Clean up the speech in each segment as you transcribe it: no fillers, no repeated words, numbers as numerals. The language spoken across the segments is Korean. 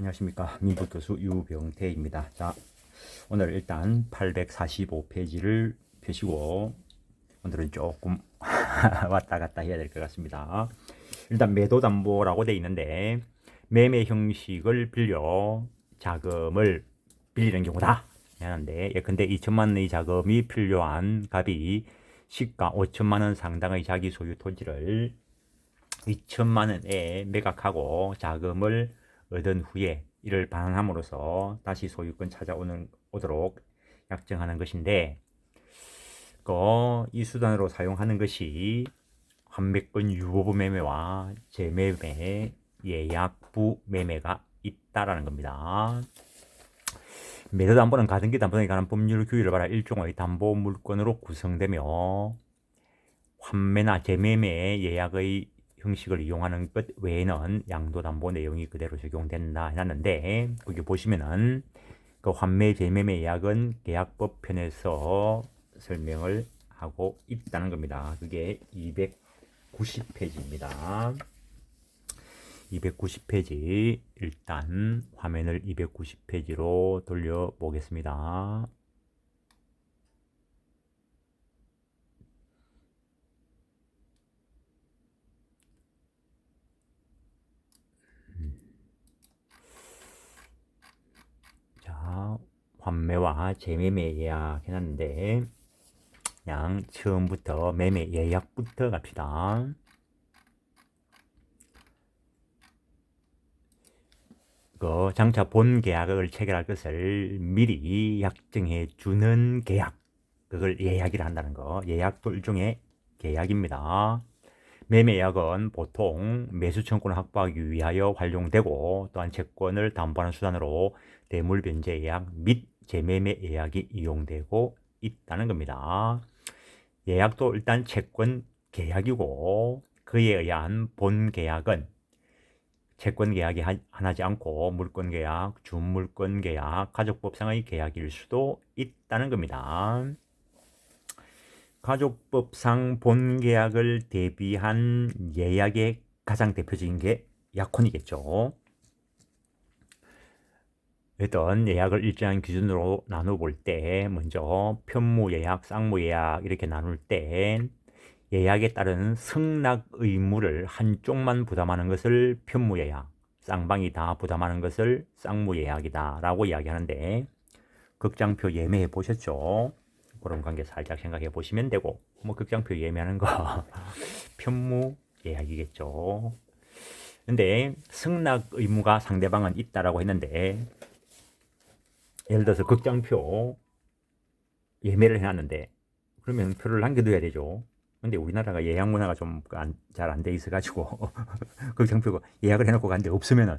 안녕하십니까. 민법교수 유병태입니다. 자, 오늘 일단 845페이지를 펴시고 오늘은 조금 왔다 갔다 해야 될 것 같습니다. 일단 매도담보라고 돼 있는데 매매 형식을 빌려 자금을 빌리는 경우다 하는데, 예컨대 2천만 원의 자금이 필요한 갑이 시가 5천만 원 상당의 자기 소유 토지를 2천만 원에 매각하고 자금을 얻은 후에 이를 반환함으로써 다시 소유권 찾아오도록 약정하는 것인데, 이 수단으로 사용하는 것이 환매권 유보부 매매와 재매매, 예약부 매매가 있다라는 겁니다. 매도담보는 가등기 담보등에 관한 법률 규율을 따라 일종의 담보 물권으로 구성되며 환매나 재매매, 예약의 형식을 이용하는 것 외에는 양도담보 내용이 그대로 적용된다 해놨는데, 거기 보시면은 그 환매, 재매매, 예약은 계약법 편에서 설명을 하고 있다는 겁니다. 그게 290페이지입니다. 290페이지, 일단 화면을 290페이지로 돌려보겠습니다. 자, 환매와 재매매 예약 해놨는데, 그냥 처음부터 매매 예약부터 갑시다. 장차 본 계약을 체결할 것을 미리 약정해 주는 계약, 그걸 예약이라 한다는 거. 예약도 일종의 계약입니다. 매매 예약은 보통 매수 청구를 확보하기 위하여 활용되고, 또한 채권을 담보하는 수단으로 대물 변제 예약 및 재매매 예약이 이용되고 있다는 겁니다. 예약도 일단 채권 계약이고, 그에 의한 본 계약은 채권 계약이 하나지 않고 물권 계약, 준물권 계약, 가족법상의 계약일 수도 있다는 겁니다. 가족법상 본 계약을 대비한 예약의 가장 대표적인 게 약혼이겠죠. 어떤 예약을 일정한 기준으로 나눠볼 때, 먼저 편무 예약, 쌍무 예약 이렇게 나눌 때 예약에 따른 승낙 의무를 한쪽만 부담하는 것을 편무 예약, 쌍방이 다 부담하는 것을 쌍무 예약이다 라고 이야기하는데, 극장표 예매해 보셨죠? 그런 관계 살짝 생각해 보시면 되고, 극장표 예매하는 거 편무 예약이겠죠. 근데 승낙 의무가 상대방은 있다라고 했는데, 예를 들어서 극장표 예매를 해놨는데, 그러면 표를 남겨둬야 되죠. 근데 우리나라가 예약 문화가 좀 잘 안 돼 있어가지고 극장표 예약을 해놓고 갔는데 없으면은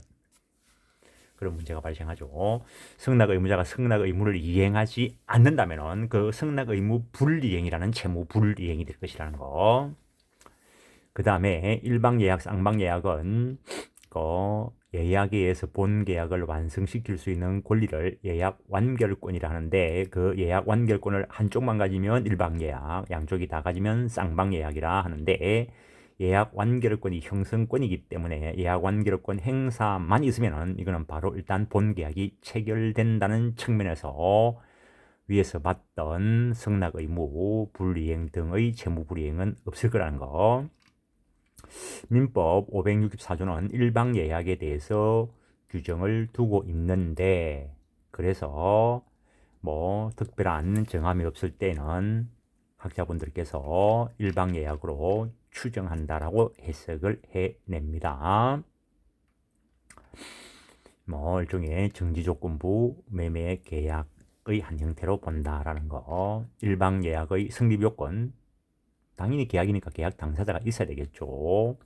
그런 문제가 발생하죠. 승낙 의무자가 승낙 의무를 이행하지 않는다면은 그 승낙 의무 불이행이라는 채무 불이행이 될 것이라는 거. 그 다음에 일방 예약, 쌍방 예약은 예약에 의해서 본 계약을 완성시킬 수 있는 권리를 예약 완결권이라 하는데, 그 예약 완결권을 한쪽만 가지면 일방 예약, 양쪽이 다 가지면 쌍방 예약이라 하는데, 예약 완결권이 형성권이기 때문에 예약 완결권 행사만 있으면은 이거는 바로 일단 본 계약이 체결된다는 측면에서 위에서 봤던 승낙 의무 불이행 등의 채무 불이행은 없을 거라는 거. 민법 564조는 일방 예약에 대해서 규정을 두고 있는데, 그래서 특별한 정함이 없을 때는 학자분들께서 일방 예약으로 추정한다라고 해석을 해냅니다. 일종의 정지조건부 매매 계약의 한 형태로 본다라는 거. 일방 예약의 성립 요건, 당연히 계약이니까 계약 당사자가 있어야 되겠죠.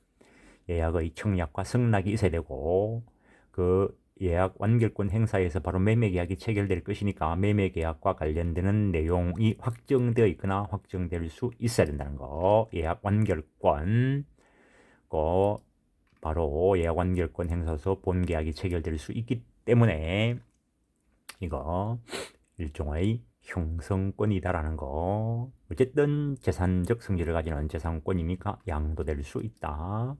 예약의 청약과 승낙이 있어야 되고, 그 예약 완결권 행사에서 바로 매매 계약이 체결될 것이니까 매매 계약과 관련되는 내용이 확정되어 있거나 확정될 수 있어야 된다는 거. 예약 완결권, 바로 예약 완결권 행사에서 본 계약이 체결될 수 있기 때문에 이거 일종의 형성권이다라는 거. 어쨌든 재산적 성질을 가지는 재산권이니까 양도될 수 있다.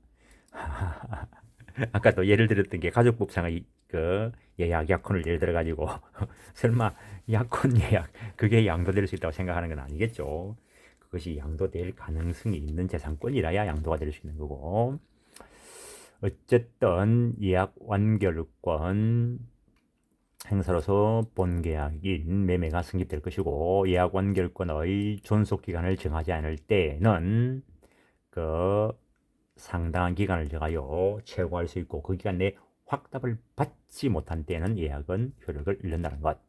아까 또 예를 들었던 게 가족법상의 그 예약 약혼을 예를 들어 가지고 설마 약혼 예약 그게 양도될 수 있다고 생각하는 건 아니겠죠. 그것이 양도될 가능성이 있는 재산권이라야 양도가 될 수 있는 거고. 어쨌든 예약 완결권 행사로서 본계약인 매매가 성립될 것이고, 예약 완결권의 존속 기간을 정하지 않을 때는 그 상당한 기간을 정하여 최고할 수 있고, 그 기간 내에 확답을 받지 못한 때는 예약은 효력을 잃는다는 것.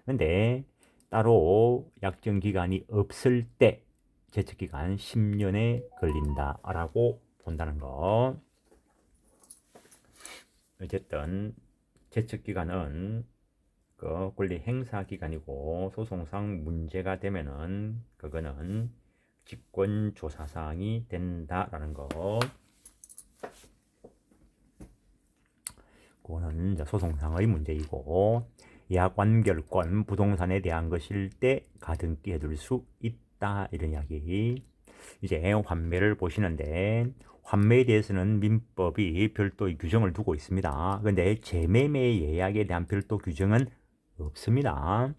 근데 따로 약정 기간이 없을 때 제척 기간 10년에 걸린다라고 본다는 것. 어쨌든 제척 기간은 그 권리 행사 기간이고, 소송상 문제가 되면은 그거는 직권 조사 사항이 된다라는 거. 그거는 이제 소송상의 문제이고, 예약 완결권 부동산에 대한 것일 때 가등기 해둘 수 있다 이런 이야기. 이제 환매를 보시는데, 환매에 대해서는 민법이 별도의 규정을 두고 있습니다. 그런데 재매매 예약에 대한 별도 규정은 없습니다.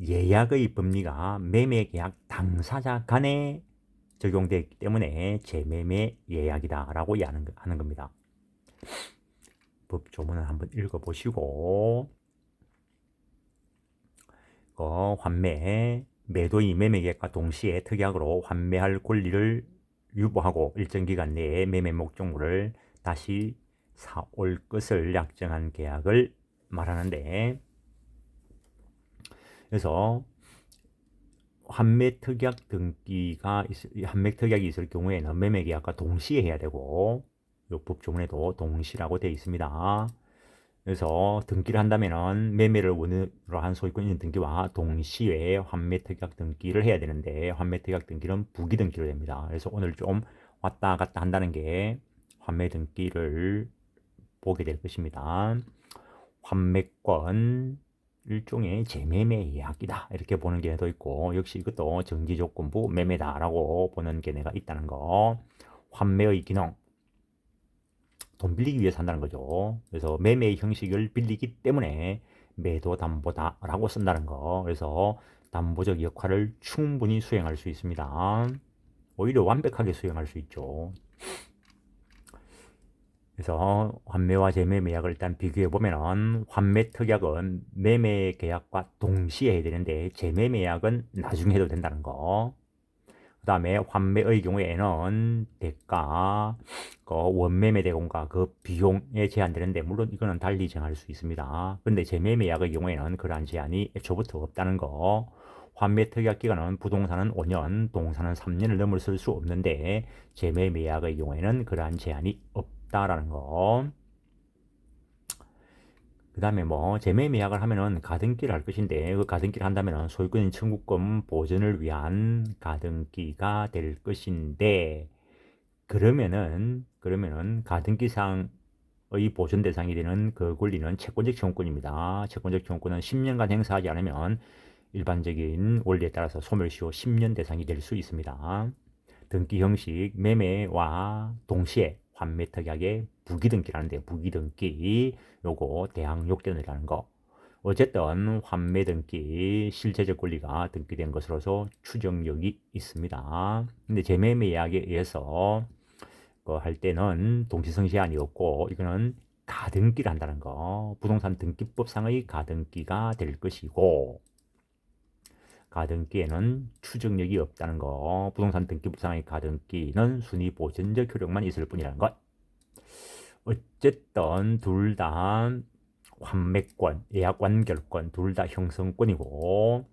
예약의 법리가 매매계약 당사자 간에 적용되기 때문에 재매매 예약이다라고 하는 겁니다. 법 조문을 한번 읽어보시고, 환매, 매도인 매매계약과 동시에 특약으로 환매할 권리를 유보하고 일정 기간 내에 매매 목적물을 다시 사올 것을 약정한 계약을 말하는데, 그래서 환매 특약 환매 특약이 있을 경우에는 매매 계약과 동시에 해야 되고, 요 법조문에도 동시라고 되어 있습니다. 그래서 등기를 한다면은 매매를 원으로 한 소유권 있는 등기와 동시에 환매 특약 등기를 해야 되는데, 환매 특약 등기는 부기 등기로 됩니다. 그래서 오늘 좀 왔다 갔다 한다는 게 환매 등기를 보게 될 것입니다. 환매권 일종의 재매매 예약이다 이렇게 보는 견해도 있고, 역시 이것도 정지조건부 매매다라고 보는 견해가 있다는 거. 환매의 기능, 돈 빌리기 위해서 한다는 거죠. 그래서 매매의 형식을 빌리기 때문에 매도 담보다라고 쓴다는 거. 그래서 담보적 역할을 충분히 수행할 수 있습니다. 오히려 완벽하게 수행할 수 있죠. 그래서 환매와 재매매 약을 일단 비교해 보면은, 환매 특약은 매매 계약과 동시에 해야 되는데 재매매 약은 나중에 해도 된다는 거. 그 다음에 환매의 경우에는 대가, 그 원매매 대금과 그 비용에 제한되는데, 물론 이거는 달리 정할 수 있습니다. 근데 재매매 약의 경우에는 그러한 제한이 애초부터 없다는 거. 환매 특약 기간은 부동산은 5년, 동산은 3년을 넘어설 수 없는데 재매매 약의 경우에는 그러한 제한이 없다라는 거. 그 다음에 뭐 재매매 약을 하면은 가등기를 할 것인데, 그 가등기를 한다면은 소유권 청구권 보전을 위한 가등기가 될 것인데, 그러면은 가등기상의 보전 대상이 되는 그 권리는 채권적 청구권입니다. 채권적 청구권은 10년간 행사하지 않으면 일반적인 원리에 따라서 소멸시효 10년 대상이 될 수 있습니다. 등기 형식 매매와 동시에 환매 특약의 부기등기라는데, 부기등기 요거 대항 요건이라는 거. 어쨌든 환매 등기 실체적 권리가 등기된 것으로서 추정력이 있습니다. 근데 재매매 예약에 의해서 할 때는 동시성 제한이 없고, 이거는 가등기를 한다는 거. 부동산 등기법상의 가등기가 될 것이고, 가등기에는 추정력이 없다는 거. 부동산 등기부상의 가등기는 순위 보전적 효력만 있을 뿐이라는 것. 어쨌든 둘 다 환매권, 예약 완결권 둘 다 형성권이고,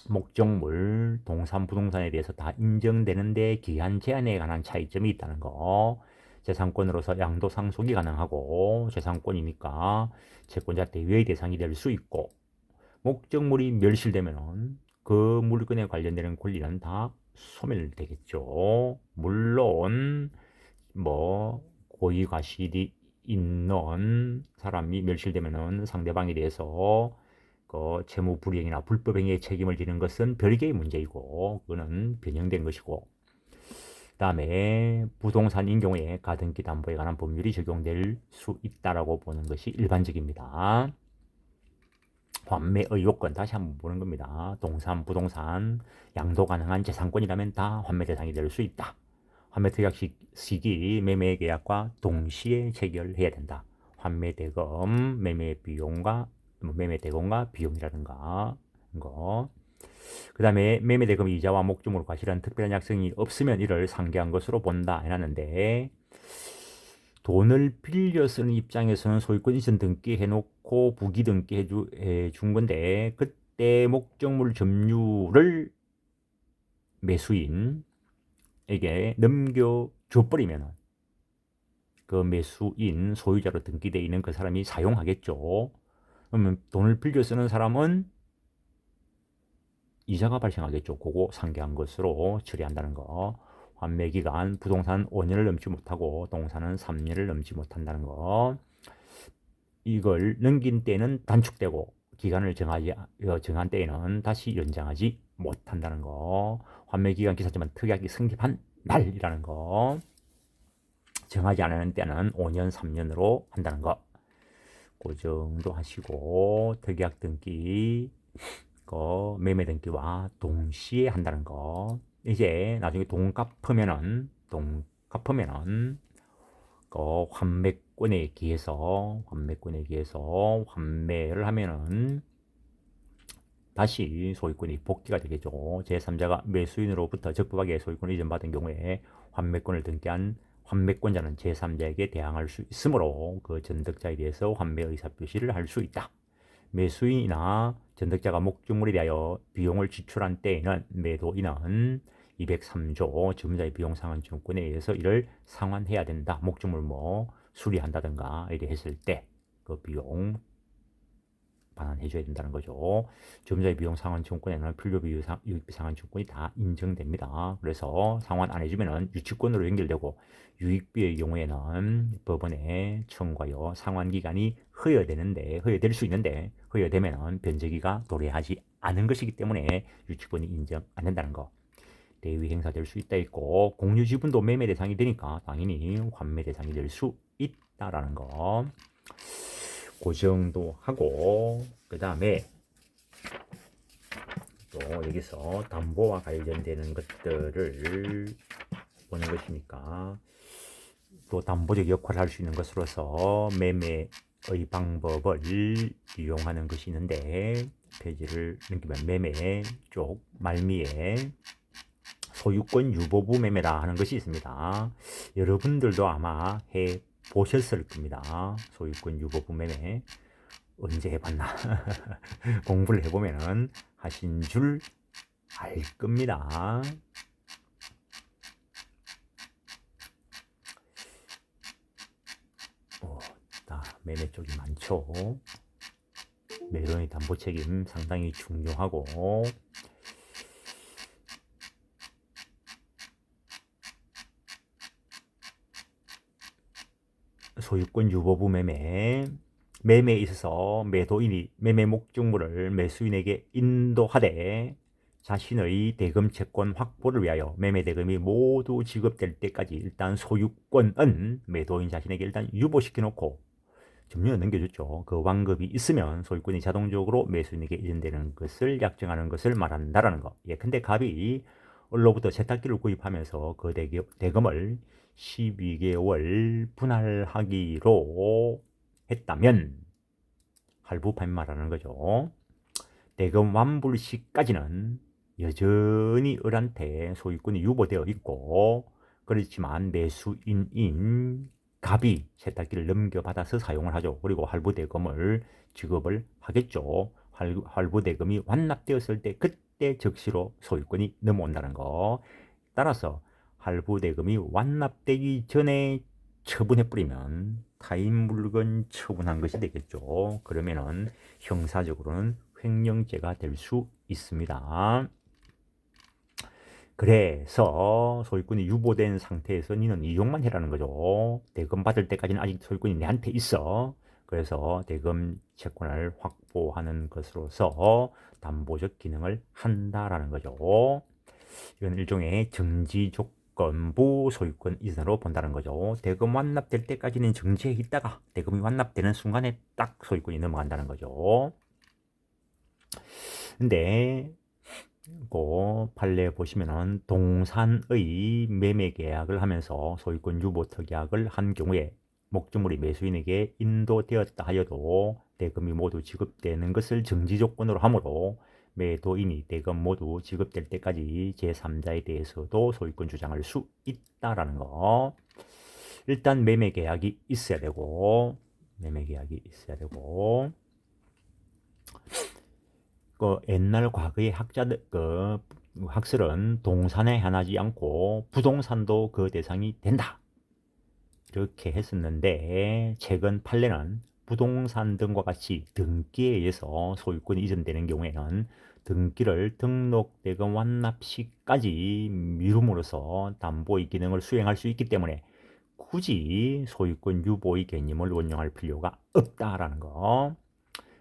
목적물, 동산, 부동산에 대해서 다 인정되는데 기한 제한에 관한 차이점이 있다는 거. 재산권으로서 양도 상속이 가능하고, 재산권이니까 채권자 대위의 대상이 될 수 있고, 목적물이 멸실되면은 그 물건에 관련되는 권리는 다 소멸되겠죠. 물론 뭐 고의 과실이 있는 사람이 멸실되면은 상대방에 대해서 그 채무 불이행이나 불법 행위의 책임을 지는 것은 별개의 문제이고, 그거는 변형된 것이고, 다음에 부동산인 경우에 가등기 담보에 관한 법률이 적용될 수 있다라고 보는 것이 일반적입니다. 환매의 요건 다시 한번 보는 겁니다. 동산, 부동산, 양도 가능한 재산권이라면 다 환매 대상이 될 수 있다. 환매 특약 시기 매매 계약과 동시에 체결해야 된다. 환매 대금, 매매 비용과 매매 대금과 비용이라든가 거. 그 다음에 매매 대금 이자와 목적물 과실한 특별한 약정이 없으면 이를 상계한 것으로 본다 해놨는데, 돈을 빌려 쓰는 입장에서는 소유권 이전 등기해 놓고 부기 등기해 준 건데, 그때 목적물 점유를 매수인에게 넘겨줘 버리면 그 매수인 소유자로 등기되어 있는 그 사람이 사용하겠죠. 그러면 돈을 빌려 쓰는 사람은 이자가 발생하겠죠. 그거 상계한 것으로 처리한다는 거. 환매 기간 부동산 5년을 넘지 못하고 동산은 3년을 넘지 못한다는 거. 이걸 넘긴 때는 단축되고 기간을 정한 때에는 다시 연장하지 못한다는 거. 환매 기간 기사지만 특약이 성립한 날이라는 거. 정하지 않은 때는 5년, 3년으로 한다는 거. 그 정도 하시고 특약 등기 매매 등기와 동시에 한다는 거. 이제 나중에 돈 갚으면은 환매권에 기해서 환매를 하면은 다시 소유권이 복귀가 되겠죠. 제3자가 매수인으로부터 적법하게 소유권을 이전받은 경우에 환매권을 등기한 환매권자는 제3자에게 대항할 수 있으므로 그 전득자에 대해서 환매 의사표시를 할 수 있다. 매수인이나 전득자가 목적물에 대하여 비용을 지출한 때에는 매도인은 203조 점유자의 비용 상환 증권에 의해서 이를 상환해야 된다. 목적물 수리한다든가 이래 했을 때 그 비용 반환해줘야 된다는 거죠. 점유자의 비용 상환 증권에는 필요비 유익비 상환 증권이 다 인정됩니다. 그래서 상환 안 해주면은 유치권으로 연결되고 유익비의 경우에는 법원에 청구하여 상환 기간이 허여될 수 있는데 허여되면은 변제기가 도래하지 않은 것이기 때문에 유치권이 인정 안 된다는 거. 대위 행사될 수 있다 있고 공유 지분도 매매 대상이 되니까 당연히 환매 대상이 될 수 있다라는 거. 그 정도 하고 그 다음에 또 여기서 담보와 관련되는 것들을 보는 것이니까 또 담보적 역할을 할 수 있는 것으로서 매매의 방법을 이용하는 것이 있는데 페이지를 넘기면 매매 쪽 말미에 소유권 유보부 매매라 하는 것이 있습니다. 여러분들도 아마 해 보셨을 겁니다. 소유권 유보부 매매 언제 해봤나 공부를 해보면은 하신 줄 알 겁니다. 매매 쪽이 많죠. 매도인의 담보 책임 상당히 중요하고 소유권 유보부 매매에 있어서 매도인이 매매 목적물을 매수인에게 인도하되 자신의 대금 채권 확보를 위하여 매매 대금이 모두 지급될 때까지 일단 소유권은 매도인 자신에게 일단 유보시켜 놓고 점유는 넘겨줬죠. 그 완급이 있으면 소유권이 자동적으로 매수인에게 이전되는 것을 약정하는 것을 말한다라는 거. 근데 갑이 을로부터 세탁기를 구입하면서 그 대금을 12개월 분할하기로 했다면 할부 판매라는 거죠. 대금 완불 시까지는 여전히 을한테 소유권이 유보되어 있고 그렇지만 매수인인 갑이 세탁기를 넘겨받아서 사용을 하죠. 그리고 할부대금을 지급을 하겠죠. 할부대금이 완납되었을 때 그때 즉시로 소유권이 넘어온다는 거. 따라서 할부대금이 완납되기 전에 처분해버리면 타인 물건 처분한 것이 되겠죠. 그러면은 형사적으로는 횡령죄가 될 수 있습니다. 그래서 소유권이 유보된 상태에서 니는 이용만 해라는 거죠. 대금 받을 때까지는 아직 소유권이 내한테 있어. 그래서 대금 채권을 확보하는 것으로서 담보적 기능을 한다라는 거죠. 이건 일종의 정지 조건 조건부 소유권 이전으로 본다는 거죠. 대금 완납될 때까지는 정지해 있다가 대금이 완납되는 순간에 딱 소유권이 넘어간다는 거죠. 근데 그 판례 보시면은 동산의 매매 계약을 하면서 소유권 유보 특약을 한 경우에 목적물이 매수인에게 인도되었다 하여도 대금이 모두 지급되는 것을 정지 조건으로 하므로 매도인이 대금 모두 지급될 때까지 제3자에 대해서도 소유권 주장할 수 있다라는 거. 일단 매매 계약이 있어야 되고 그 옛날 과거의 학자들 학설은 동산에 한하지 않고 부동산도 그 대상이 된다 이렇게 했었는데 최근 판례는 부동산 등과 같이 등기에 의해서 소유권이 이전되는 경우에는 등기를 등록 대금 완납 시까지 미룸으로써 담보의 기능을 수행할 수 있기 때문에 굳이 소유권 유보의 개념을 원용할 필요가 없다라는 거.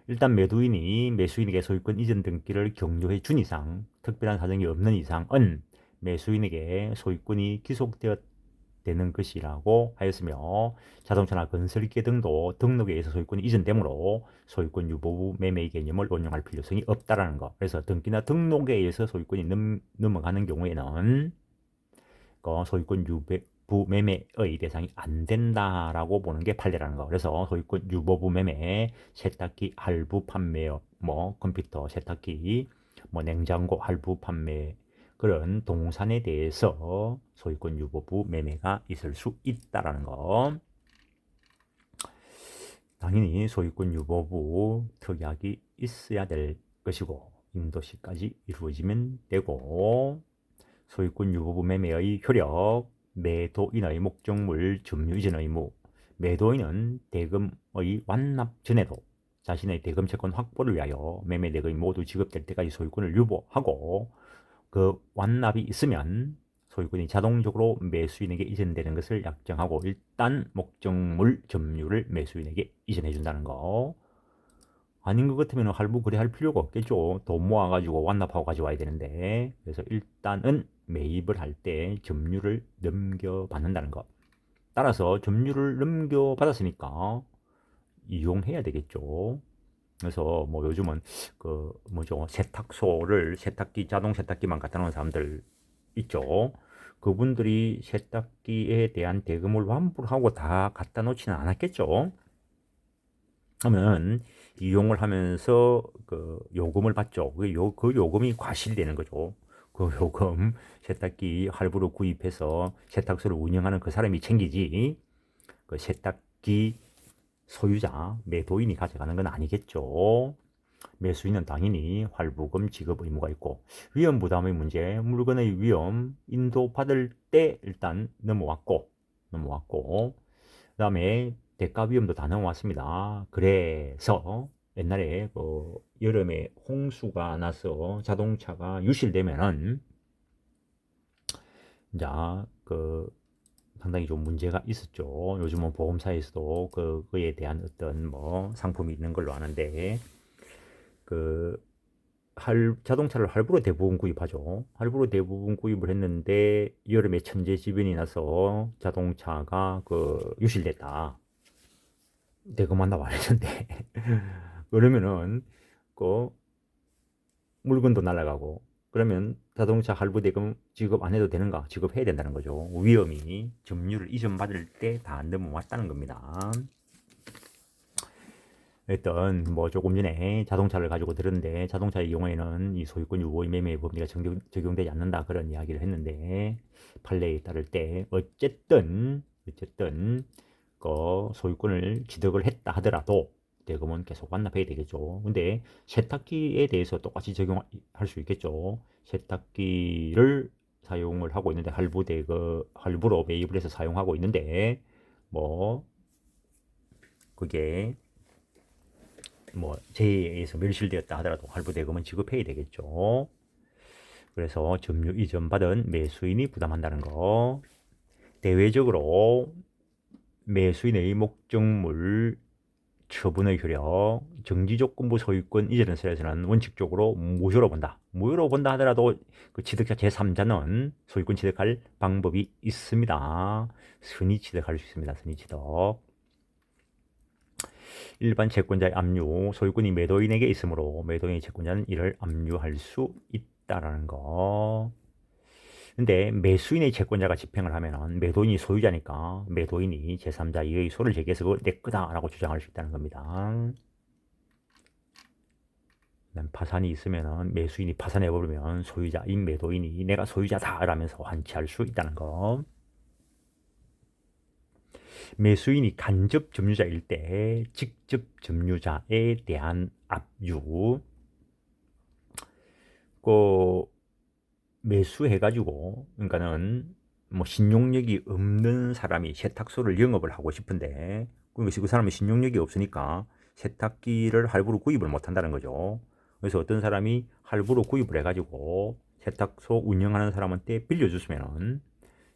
일단 매도인이 매수인에게 소유권 이전 등기를 격려해 준 이상, 특별한 사정이 없는 이상은 매수인에게 소유권이 기속되는 것이라고 하였으며 자동차나 건설기 등도 등록에 의해서 소유권이 이전되므로 소유권 유보 매매의 개념을 원용할 필요성이 없다라는 거. 그래서 등기나 등록에 의해서 소유권이 넘어가는 경우에는 그 소유권 유보 매매의 대상이 안 된다라고 보는 게 판례라는 거. 그래서 소유권 유보부 매매, 세탁기 할부 판매업, 뭐 컴퓨터 세탁기, 뭐 냉장고 할부 판매 그런 동산에 대해서 소유권 유보부 매매가 있을 수 있다라는 거. 당연히 소유권 유보부 특약이 있어야 될 것이고 인도시까지 이루어지면 되고 소유권 유보부 매매의 효력, 매도인의 목적물 점유 이전 의무, 매도인은 대금의 완납 전에도 자신의 대금 채권 확보를 위하여 매매 대금이 모두 지급될 때까지 소유권을 유보하고 그 완납이 있으면 소유권이 자동적으로 매수인에게 이전되는 것을 약정하고 일단 목적물 점유를 매수인에게 이전해 준다는 거. 아닌 것 같으면 할부 거래할 필요가 없겠죠. 돈 모아가지고 완납하고 가져와야 되는데. 그래서 일단은 매입을 할 때 점유를 넘겨받는다는 것. 따라서 점유를 넘겨받았으니까 이용해야 되겠죠. 그래서 뭐 요즘은 그 뭐죠 세탁소를 세탁기 자동 세탁기만 갖다 놓은 사람들 있죠. 그분들이 세탁기에 대한 대금을 환불하고 다 갖다 놓지는 않았겠죠. 하면 이용을 하면서 그 요금을 받죠. 그 요금이 과실되는 거죠. 그 요금 세탁기 할부로 구입해서 세탁소를 운영하는 그 사람이 챙기지 그 세탁기 소유자 매도인이 가져가는 건 아니겠죠. 매수인은 당연히 할부금 지급 의무가 있고 위험 부담의 문제 물건의 위험 인도받을 때 일단 넘어왔고 그다음에 대가 위험도 다 넘어왔습니다. 그래서 옛날에 그 여름에 홍수가 나서 자동차가 유실되면은 이제 그 상당히 좀 문제가 있었죠. 요즘은 보험사에서도 그에 대한 어떤 뭐 상품이 있는 걸로 아는데 그 자동차를 할부로 대부분 구입하죠. 할부로 대부분 구입을 했는데 여름에 천재지변이 나서 자동차가 그 유실됐다. 대금만 나와 했는데 그러면은 그 물건도 날아가고 그러면 자동차 할부 대금 지급 안 해도 되는가? 지급해야 된다는 거죠. 위험이 점유를 이전받을 때 다 넘어왔다는 겁니다. 일단 뭐 조금 전에 자동차를 가지고 들었는데 자동차의 경우에는 이 소유권 유보 매매 법리가 적용되지 않는다 그런 이야기를 했는데 판례에 따를 때 어쨌든 그 소유권을 취득을 했다 하더라도 대금은 계속 완납해야 되겠죠. 근데 세탁기에 대해서 똑같이 적용할 수 있겠죠. 세탁기를 사용을 하고 있는데 할부로 매입을 해서 사용하고 있는데 뭐 그게 뭐 재해에서 멸실되었다 하더라도 할부 대금은 지급해야 되겠죠. 그래서 점유 이전 받은 매수인이 부담한다는 거. 대외적으로 매수인의 목적물 처분의 효력, 정지조건부 소유권 이전 설에서는 원칙적으로 무효로 본다. 무효로 본다 하더라도 그 취득자 제3자는 소유권 취득할 방법이 있습니다. 선의 취득할 수 있습니다. 선의 취득. 일반 채권자의 압류, 소유권이 매도인에게 있으므로 매도인의 채권자는 이를 압류할 수 있다라는 거. 근데 매수인의 채권자가 집행을 하면은 매도인이 소유자니까 매도인이 제3자 이의 소를 제기해서 그거 내 거다라고 주장할 수 있다는 겁니다. 파산이 있으면은 매수인이 파산해버리면 소유자인 매도인이 내가 소유자다 라면서 환치할 수 있다는 거. 매수인이 간접 점유자일 때 직접 점유자에 대한 압류. 그 매수해가지고 그러니까는 뭐 신용력이 없는 사람이 세탁소를 영업을 하고 싶은데 그 사람은 신용력이 없으니까 세탁기를 할부로 구입을 못 한다는 거죠. 그래서 어떤 사람이 할부로 구입을 해가지고 세탁소 운영하는 사람한테 빌려줬으면은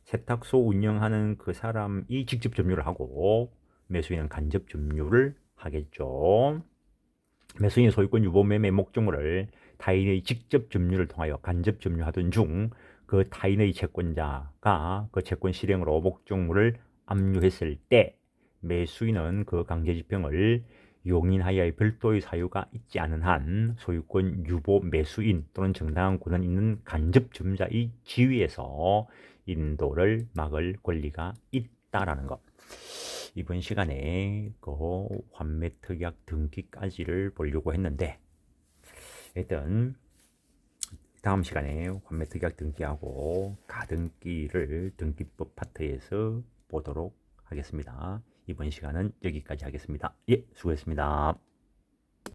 세탁소 운영하는 그 사람이 직접 점유를 하고 매수인은 간접 점유를 하겠죠. 매수인의 소유권 유보 매매 목적물을 타인의 직접 점유를 통하여 간접 점유하던 중 그 타인의 채권자가 그 채권 실행으로 목적물을 압류했을 때 매수인은 그 강제 집행을 용인하여의 별도의 사유가 있지 않은 한 소유권 유보 매수인 또는 정당한 권한 있는 간접 점유자의 지위에서 인도를 막을 권리가 있다라는 것. 이번 시간에 그 환매특약 등기까지를 보려고 했는데 일단 다음 시간에 환매특약 등기하고 가등기를 등기법 파트에서 보도록 하겠습니다. 이번 시간은 여기까지 하겠습니다. 예, 수고했습니다.